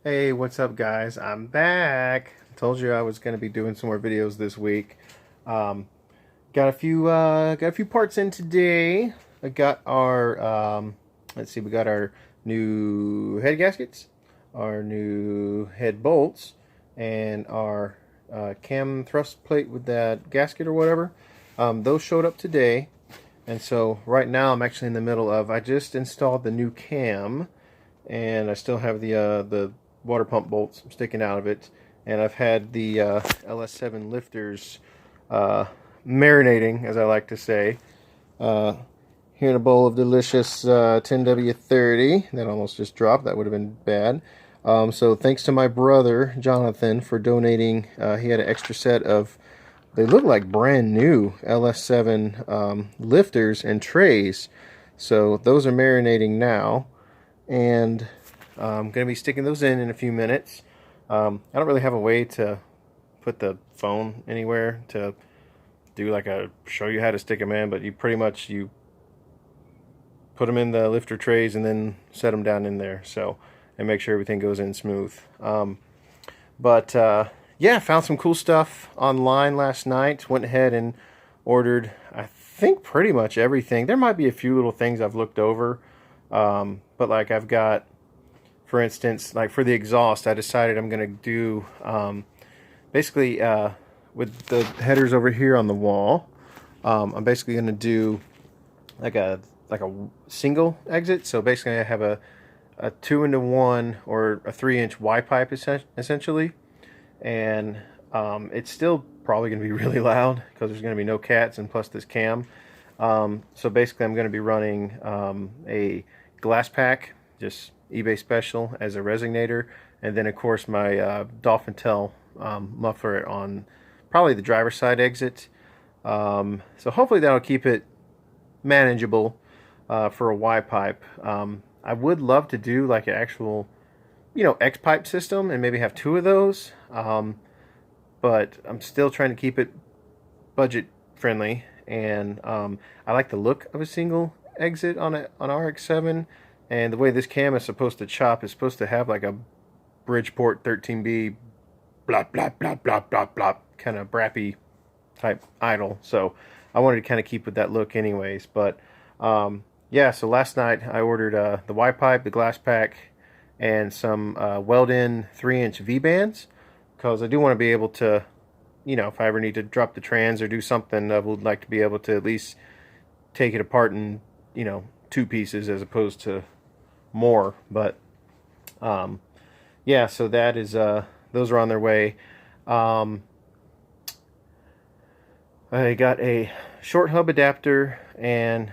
Hey, what's up, guys? I'm back. I told you I was going to be doing some more videos this week. Um, got a few parts in today. I got our let's see, we got our new head gaskets, our new head bolts, and our cam thrust plate with that gasket or whatever. Those showed up today, and so right now I'm actually in the middle of. I just installed the new cam, and I still have the water pump bolts sticking out of it, and I've had the LS7 lifters marinating, as I like to say. Uh, Here in a bowl of delicious 10W30 that almost just dropped. That would have been bad. So thanks to my brother Jonathan for donating. He had an extra set of, they look like brand new LS7 lifters and trays. So those are marinating now, and I'm going to be sticking those in a few minutes. I don't really have a way to put the phone anywhere to do like a show you how to stick them in, but you pretty much you put them in the lifter trays and then set them down in there, so, and make sure everything goes in smooth. But yeah, found some cool stuff online last night. Went ahead and ordered, I think, pretty much everything. There might be a few little things I've looked over, but like I've got, for instance, like for the exhaust, I decided I'm going to do basically with the headers over here on the wall. I'm basically going to do like a single exit. So basically, I have a 2-into-1 or a 3-inch Y pipe essentially, and it's still probably going to be really loud because there's going to be no cats and plus this cam. So basically, I'm going to be running a glass pack, just eBay special, as a resonator, and then of course my dolphin tail muffler on probably the driver's side exit. So hopefully that'll keep it manageable for a Y pipe. I would love to do like an actual, X pipe system and maybe have two of those, but I'm still trying to keep it budget friendly, and I like the look of a single exit on RX-7. And the way this cam is supposed to chop is supposed to have like a Bridgeport 13B blop blop blop blop blop blop kind of brappy type idle. So I wanted to kind of keep with that look anyways. But yeah, so last night I ordered the Y pipe, the glass pack, and some weld-in 3-inch V-bands, because I do want to be able to, if I ever need to drop the trans or do something, I would like to be able to at least take it apart in, two pieces as opposed to more. But yeah, so that is those are on their way. I got a short hub adapter and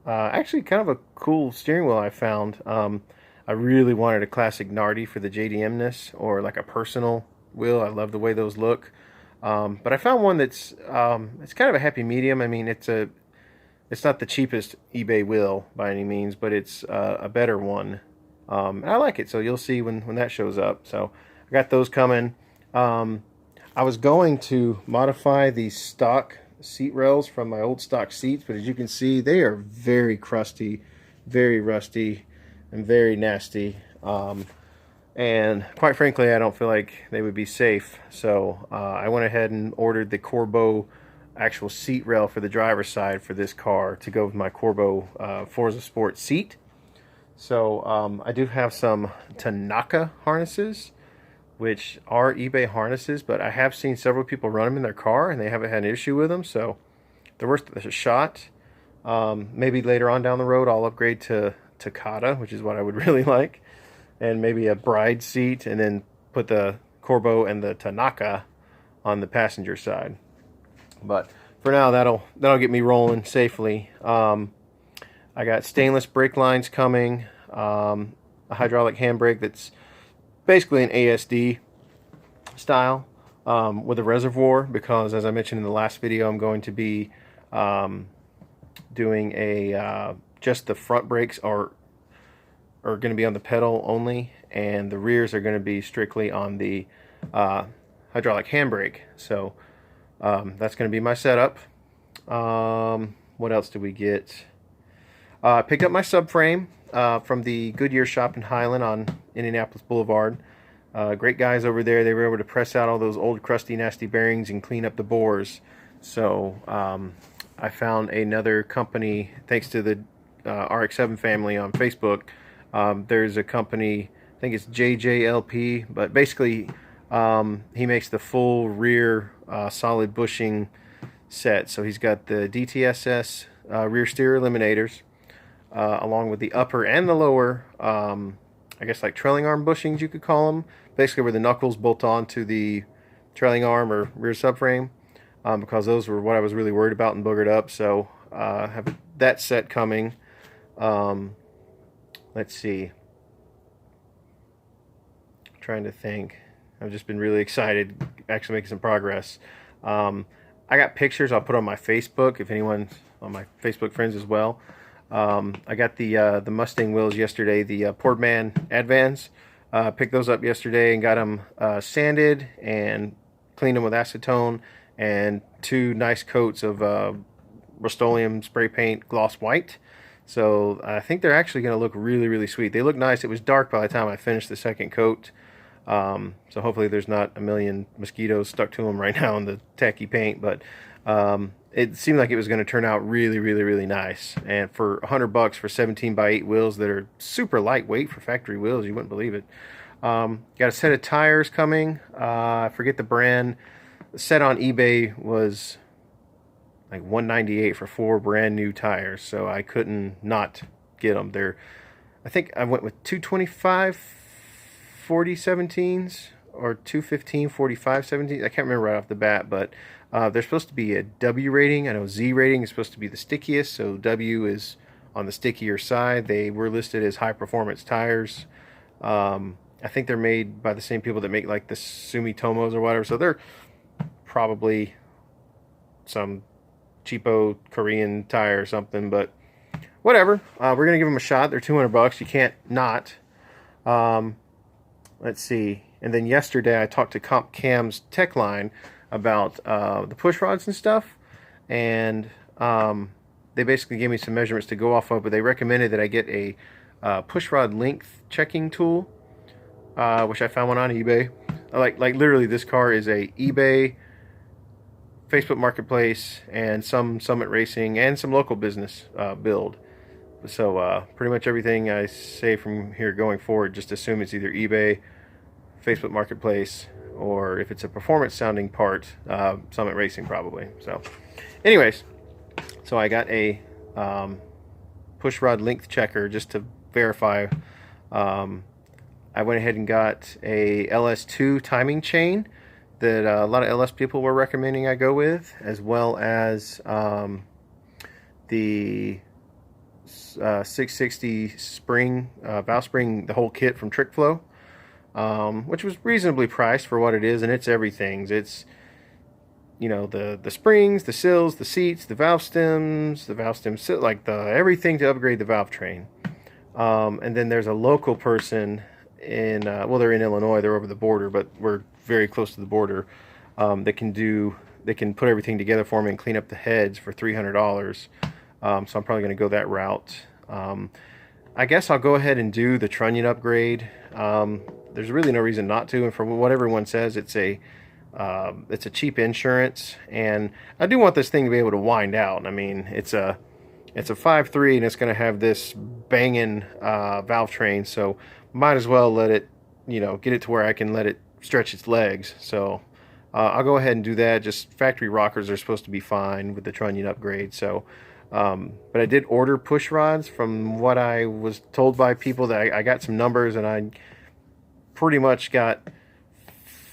actually kind of a cool steering wheel I found. I really wanted a classic Nardi for the JDM-ness, or like a personal wheel. I love the way those look. But I found one that's it's kind of a happy medium. I mean, it's not the cheapest eBay wheel by any means, but it's a better one. And I like it, so you'll see when that shows up. So I got those coming. I was going to modify the stock seat rails from my old stock seats, but as you can see, they are very crusty, very rusty, and very nasty. And quite frankly, I don't feel like they would be safe. So I went ahead and ordered the Corbeau actual seat rail for the driver's side for this car to go with my Corbeau Forza Sport seat. So I do have some Tanaka harnesses, which are eBay harnesses, but I have seen several people run them in their car and they haven't had an issue with them, so they're worth a shot. Maybe later on down the road I'll upgrade to Takata, which is what I would really like, and maybe a bride seat, and then put the Corbeau and the Tanaka on the passenger side. But for now, that'll get me rolling safely. I got stainless brake lines coming, a hydraulic handbrake that's basically an ASD style with a reservoir, because as I mentioned in the last video, I'm going to be doing a just the front brakes are going to be on the pedal only, and the rears are going to be strictly on the hydraulic handbrake. So that's going to be my setup. What else did we get? I picked up my subframe from the Goodyear shop in Highland on Indianapolis Boulevard. Great guys over there. They were able to press out all those old crusty nasty bearings and clean up the bores. So I found another company, thanks to the RX-7 family on Facebook. There's a company, I think it's JJLP, but basically he makes the full rear solid bushing set. So he's got the DTSS rear steer eliminators, along with the upper and the lower, I guess like trailing arm bushings you could call them, basically where the knuckles bolt on to the trailing arm or rear subframe, because those were what I was really worried about and boogered up. So I have that set coming. Let's see, I'm trying to think. I've just been really excited, actually making some progress. I got pictures I'll put on my Facebook, if anyone's on my Facebook friends as well. I got the Mustang wheels yesterday, the Portman Advans. Picked those up yesterday and got them sanded and cleaned them with acetone and 2 nice coats of Rust-Oleum spray paint gloss white. So I think they're actually going to look really, really sweet. They look nice. It was dark by the time I finished the second coat. So hopefully there's not a million mosquitoes stuck to them right now in the tacky paint, but it seemed like it was going to turn out really, really, really nice. And for $100 for 17x8 wheels that are super lightweight for factory wheels, you wouldn't believe it. Got a set of tires coming. I forget the brand. The set on eBay was like $198 for 4 brand new tires, so I couldn't not get them. I think I went with 225 40 17s or 215 45 17s. I can't remember right off the bat, but they're supposed to be a W rating. I know Z rating is supposed to be the stickiest, so W is on the stickier side. They were listed as high performance tires. I think they're made by the same people that make like the Sumitomos or whatever, so they're probably some cheapo Korean tire or something, but whatever. We're gonna give them a shot. They're $200. You can't not. Let's see. And then yesterday I talked to Comp Cam's tech line about the push rods and stuff, and they basically gave me some measurements to go off of, but they recommended that I get a push rod length checking tool, which I found one on eBay. Like literally this car is a eBay, Facebook Marketplace, and some Summit Racing and some local business build. So pretty much everything I say from here going forward, just assume it's either eBay, Facebook Marketplace, or if it's a performance sounding part, Summit Racing probably. So anyways, so I got a push rod length checker just to verify. I went ahead and got a LS2 timing chain that a lot of LS people were recommending I go with, as well as the 660 spring, valve spring, the whole kit from TrickFlow, which was reasonably priced for what it is, and it's everything. It's, you know, the springs, the sills, the seats, the valve stems, like everything to upgrade the valve train. And then there's a local person in, well, they're in Illinois, they're over the border, but we're very close to the border, they can put everything together for me and clean up the heads for $300. So I'm probably going to go that route. I guess I'll go ahead and do the trunnion upgrade. There's really no reason not to, and for what everyone says, it's a cheap insurance, and I do want this thing to be able to wind out. I mean, it's a 5.3 and it's going to have this banging valve train, so might as well let it, you know, get it to where I can let it stretch its legs. So I'll go ahead and do that. Just factory rockers are supposed to be fine with the trunnion upgrade. So but I did order push rods. From what I was told by people, that I got some numbers, and I pretty much got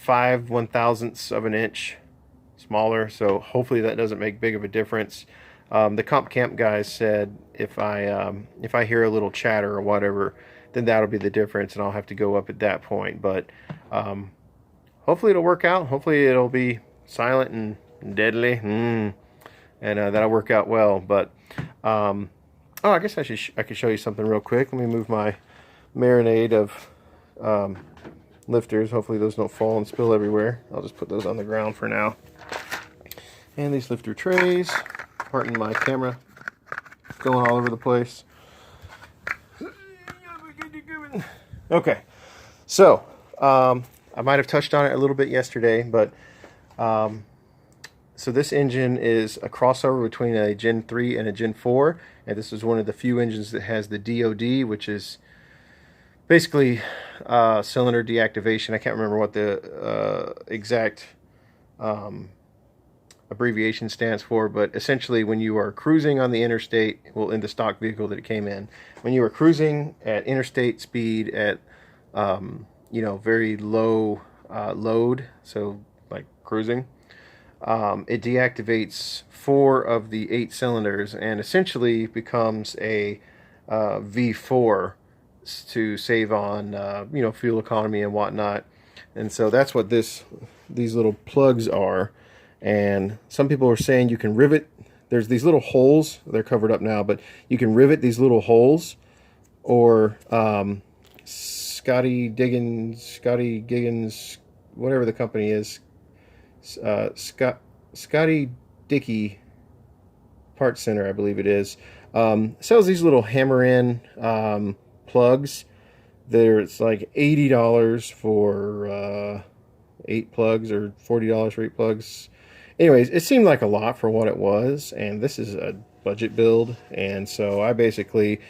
5 1/1000ths of an inch smaller, so hopefully that doesn't make big of a difference. The Comp Camp guys said if I hear a little chatter or whatever, then that'll be the difference, and I'll have to go up at that point. But hopefully it'll work out. Hopefully it'll be silent and deadly, and that'll work out well. But oh, I guess I could show you something real quick. Let me move my marinade of lifters. Hopefully those don't fall and spill everywhere. I'll just put those on the ground for now. And these lifter trays. Pardon my camera going all over the place. Okay, so I might have touched on it a little bit yesterday, but so this engine is a crossover between a Gen 3 and a Gen 4, and this is one of the few engines that has the DOD, which is basically cylinder deactivation. I can't remember what the exact abbreviation stands for, but essentially when you are cruising on the interstate, well, in the stock vehicle that it came in, when you are cruising at interstate speed at very low load, so like cruising, it deactivates 4 of the 8 cylinders and essentially becomes a V4 to save on fuel economy and whatnot. And so that's what these little plugs are. And some people are saying you can rivet, there's these little holes, they're covered up now, but you can rivet these little holes, or Scotty Giggins, whatever the company is, Scotty Dickey Parts Center, I believe it is, sells these little hammer-in plugs. It's like $80 for 8 plugs, or $40 for 8 plugs. Anyways, it seemed like a lot for what it was, and this is a budget build, and so I basically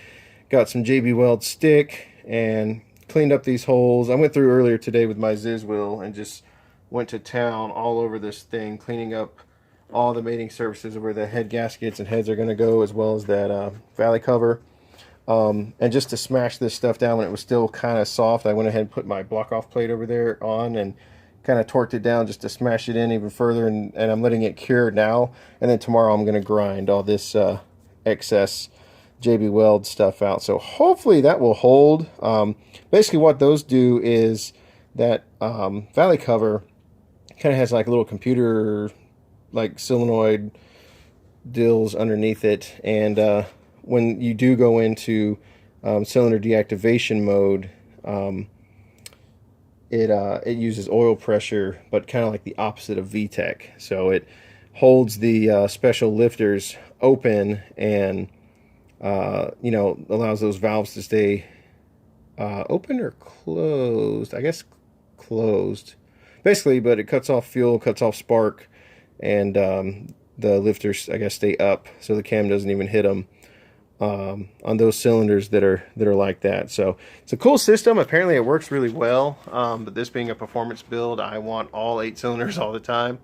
got some JB Weld stick and cleaned up these holes. I went through earlier today with my Ziz wheel and just went to town all over this thing, cleaning up all the mating surfaces where the head gaskets and heads are going to go, as well as that valley cover. And just to smash this stuff down when it was still kind of soft, I went ahead and put my block off plate over there on and kind of torqued it down just to smash it in even further, and I'm letting it cure now, and then tomorrow I'm going to grind all this excess JB Weld stuff out. So hopefully that will hold. Basically what those do is that valley cover kind of has like a little computer like solenoid dills underneath it, and when you do go into cylinder deactivation mode, it uses oil pressure, but kind of like the opposite of VTEC. So it holds the special lifters open and allows those valves to stay open or closed. I guess closed, basically. But it cuts off fuel, cuts off spark, and the lifters, I guess, stay up, so the cam doesn't even hit them on those cylinders that are like that. So it's a cool system. Apparently it works really well, but this being a performance build, I want all 8 cylinders all the time,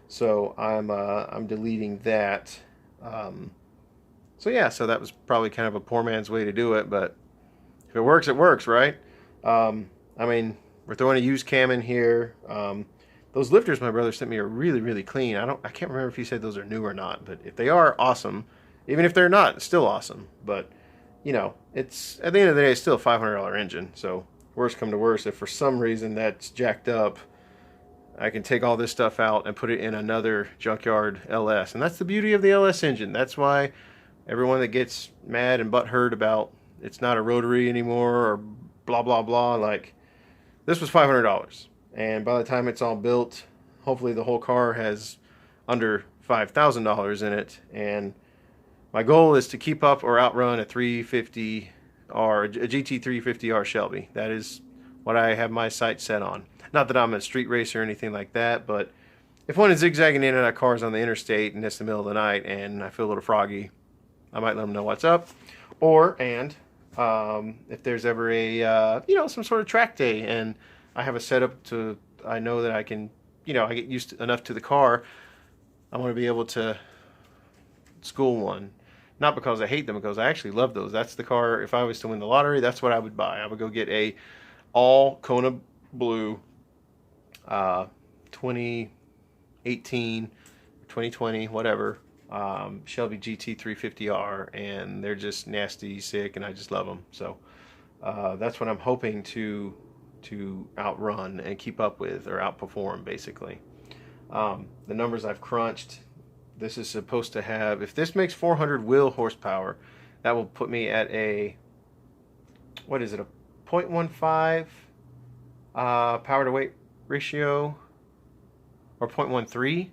so I'm deleting that. So yeah, so that was probably kind of a poor man's way to do it, but if it works, it works, right? I mean, we're throwing a used cam in here. Those lifters my brother sent me are really, really clean. I can't remember if he said those are new or not, but if they are, awesome. Even if they're not, it's still awesome. But, it's, at the end of the day, it's still a $500 engine. So, worst come to worst, if for some reason that's jacked up, I can take all this stuff out and put it in another junkyard LS. And that's the beauty of the LS engine. That's why everyone that gets mad and butthurt about it's not a rotary anymore or blah, blah, blah, like, this was $500. And by the time it's all built, hopefully the whole car has under $5,000 in it. And my goal is to keep up or outrun a 350R, a GT 350R Shelby. That is what I have my sights set on. Not that I'm a street racer or anything like that, but if one is zigzagging in and out of cars on the interstate and it's the middle of the night and I feel a little froggy, I might let them know what's up. If there's ever a, some sort of track day and I have a setup to, I know that I can, I get used enough to the car, I want to be able to school one. Not because I hate them, because I actually love those. That's the car, if I was to win the lottery, that's what I would buy. I would go get a all Kona blue 2018, 2020, whatever, Shelby GT 350R, and they're just nasty, sick, and I just love them. So that's what I'm hoping to outrun and keep up with, or outperform, basically. The numbers I've crunched, this is supposed to have, if this makes 400 wheel horsepower, that will put me at a, what is it, a 0.15 power to weight ratio, or 0.13.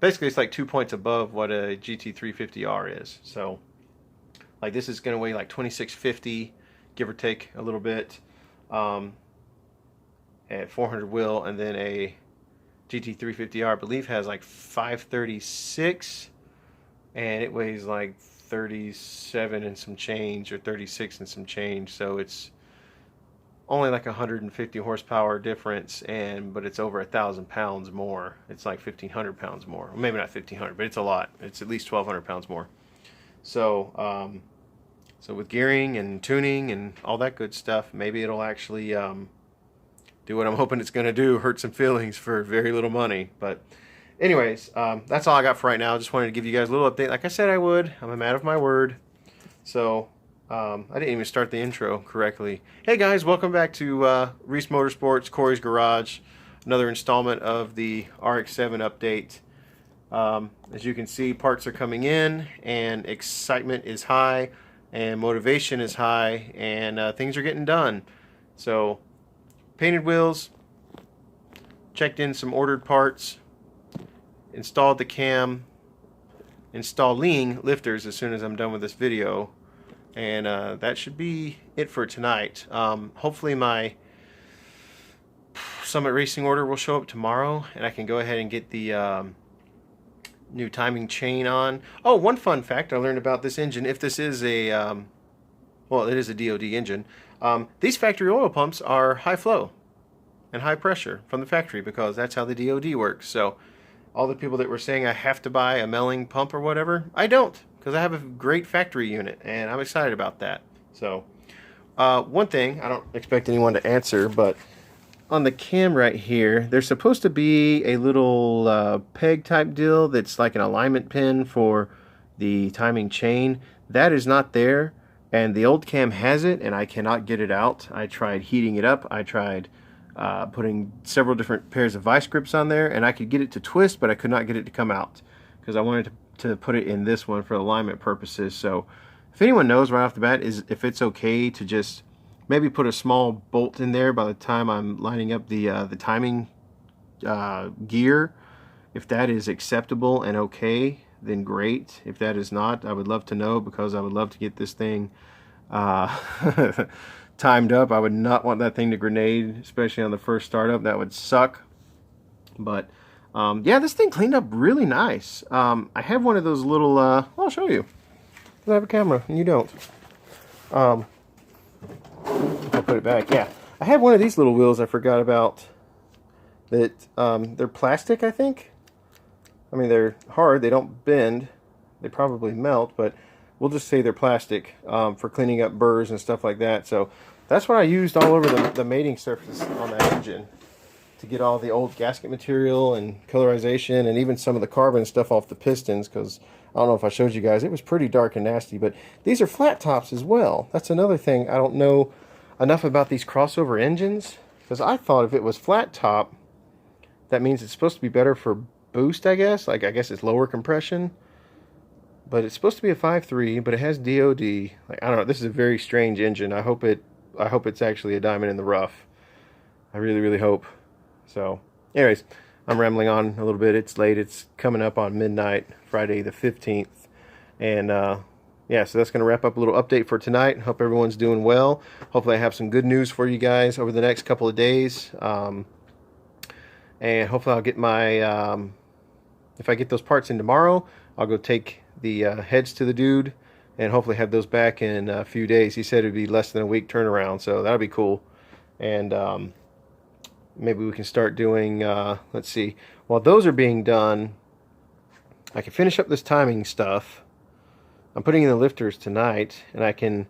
Basically, it's like 2 points above what a GT350R is. So, like, this is going to weigh like 2650, give or take a little bit. at 400 wheel, and then a GT350R, I believe, has like 536, and it weighs like 37 and some change, or 36 and some change. So it's only like 150 horsepower difference, but it's over 1,000 pounds more. It's like 1,500 pounds more. Well, maybe not 1,500, but it's a lot. It's at least 1,200 pounds more. So so with gearing and tuning and all that good stuff, maybe it'll actually do what I'm hoping it's going to do, hurt some feelings for very little money. But anyways, that's all I got for right now. Just wanted to give you guys a little update. Like I said I would. I'm a man of my word. So I didn't even start the intro correctly. Hey guys, welcome back to Reese Motorsports, Corey's Garage. Another installment of the RX-7 update. As you can see, parts are coming in, and excitement is high, and motivation is high, and things are getting done. So, painted wheels, checked in some ordered parts, installed the cam, installing lifters as soon as I'm done with this video. And that should be it for tonight. Hopefully my Summit Racing order will show up tomorrow, and I can go ahead and get the new timing chain on. Oh, one fun fact I learned about this engine, if this is a, well, it is a DOD engine. These factory oil pumps are high flow and high pressure from the factory, because that's how the DOD works. So all the people that were saying I have to buy a Melling pump or whatever, I don't, because I have a great factory unit, and I'm excited about that. So, one thing, I don't expect anyone to answer, but on the cam right here, there's supposed to be a little peg type deal that's like an alignment pin for the timing chain. That is not there, and the old cam has it, and I cannot get it out. I tried heating it up. I tried putting several different pairs of vice grips on there, and I could get it to twist, but I could not get it to come out, because I wanted to put it in this one for alignment purposes. So if anyone knows right off the bat is if it's okay to just maybe put a small bolt in there by the time I'm lining up the timing gear, if that is acceptable and okay, then great. If that is not, I would love to know, because I would love to get this thing timed up. I would not want that thing to grenade, especially on the first startup. That would suck. But yeah, this thing cleaned up really nice. I have one of those little, I'll show you. I have a camera and you don't. I'll put it back. Yeah, I have one of these little wheels I forgot about. That they're plastic, I think. I mean, they're hard. They don't bend. They probably melt, but we'll just say they're plastic for cleaning up burrs and stuff like that. So that's what I used all over the mating surface on that engine, to get all the old gasket material and colorization, and even some of the carbon stuff off the pistons, because I don't know if I showed you guys, it was pretty dark and nasty. But these are flat tops as well. That's another thing I don't know enough about these crossover engines, because I thought if it was flat top, that means it's supposed to be better for boost, I guess. Like, I guess it's lower compression, but it's supposed to be a 5.3, but it has DOD. Like, I don't know, this is a very strange engine. I hope it's actually a diamond in the rough. I really, really hope. So, anyways, I'm rambling on a little bit. It's late. It's coming up on midnight, Friday the 15th. And, yeah, so that's going to wrap up a little update for tonight. Hope everyone's doing well. Hopefully I have some good news for you guys over the next couple of days. And hopefully I'll get my, if I get those parts in tomorrow, I'll go take the heads to the dude and hopefully have those back in a few days. He said it would be less than a week turnaround, so that'll be cool. And, maybe we can start doing, let's see, while those are being done, I can finish up this timing stuff. I'm putting in the lifters tonight, and I can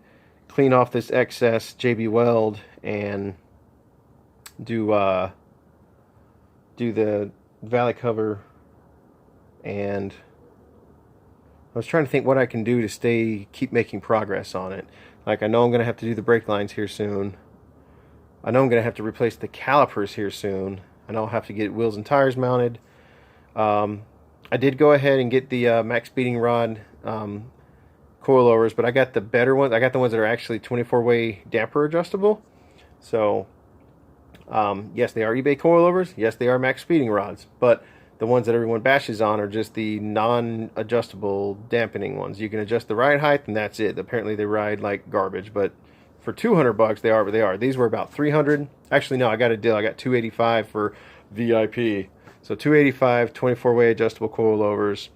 clean off this excess JB Weld and do the valley cover. And I was trying to think what I can do to keep making progress on it. Like, I know I'm going to have to do the brake lines here soon. I know I'm going to have to replace the calipers here soon. I know I'll have to get wheels and tires mounted. I did go ahead and get the max speeding rod coilovers, but I got the better ones. I got the ones that are actually 24-way damper adjustable. So, yes, they are eBay coilovers. Yes, they are max speeding rods. But the ones that everyone bashes on are just the non-adjustable dampening ones. You can adjust the ride height, and that's it. Apparently, they ride like garbage, but for 200 bucks they are, but they are. These were about 300. Actually, no, I got a deal. I got 285 for VIP. So 285, 24-way adjustable coilovers,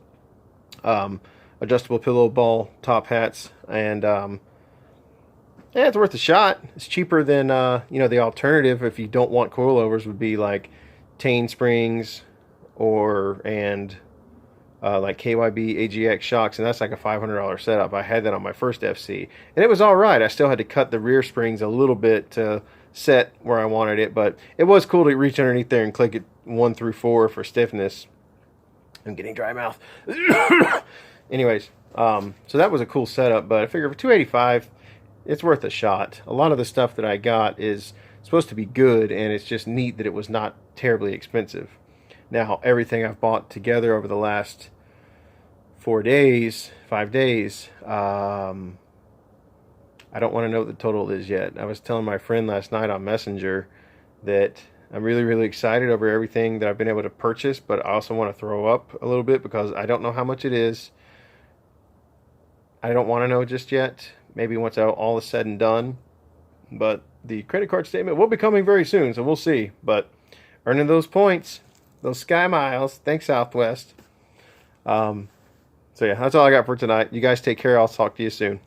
adjustable pillow ball top hats, and yeah, it's worth a shot. It's cheaper than you know, the alternative if you don't want coilovers would be like Tane springs or like KYB AGX shocks, and that's like a $500 setup. I had that on my first FC, and it was all right. I still had to cut the rear springs a little bit to set where I wanted it, but it was cool to reach underneath there and click it 1 through 4 for stiffness. I'm getting dry mouth. Anyways, so that was a cool setup, but I figure for $285, it's worth a shot. A lot of the stuff that I got is supposed to be good, and it's just neat that it was not terribly expensive. Now, everything I've bought together over the last 5 days, I don't want to know what the total is yet. I was telling my friend last night on Messenger that I'm really, really excited over everything that I've been able to purchase, but I also want to throw up a little bit because I don't know how much it is. I don't want to know just yet. Maybe once all is said and done. But the credit card statement will be coming very soon, so we'll see. But earning those points, those sky miles, thanks Southwest. So yeah, that's all I got for tonight. You guys take care. I'll talk to you soon.